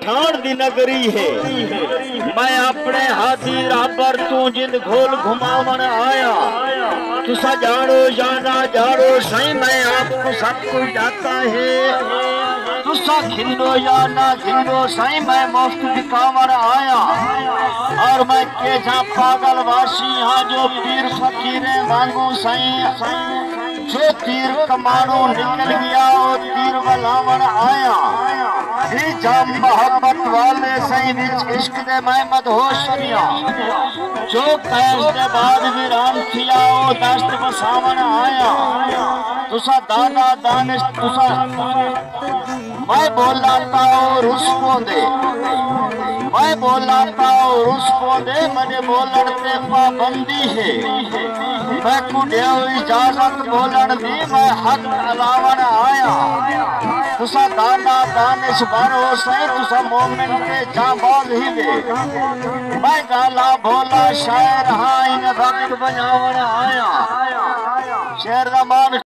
पठान दी नगरी है। मैं अपने हाथी राह पर तू जिंद घोल घुमावन आया। तुसा जानो या ना जानो सही मैं आपको सब कुछ जाता है। तुसा खिलो या ना खिलो सही मैं मुफ्त दिखावन आया। और मैं के जा पागल वासी हाँ जो पीर फकीरे मांगू सही। जो तीर कमानो निकल गया वो तीर वलावन आया। जाम मोहब्बत वाले सही विच इश्क दे मैं मदहोश थिया। जो कैश दे बाद वीरान थिया वो दस्त बसावन आया। तुसा दाना दानिश तुसा मैं बोला ताओ रुस पोंदे। मैं बोला ताओ रुस पोंदे मने बोलन ते पाबंदी है। मैं कुड़े इजाजत बोलन दी मैं हक अलावन आया। तुसा दाना दानिश बारो सही तुसा मोमिन के जाबाज ही वे। मैं गाला भोला शायर हाँ इन वक्त बजावन आया।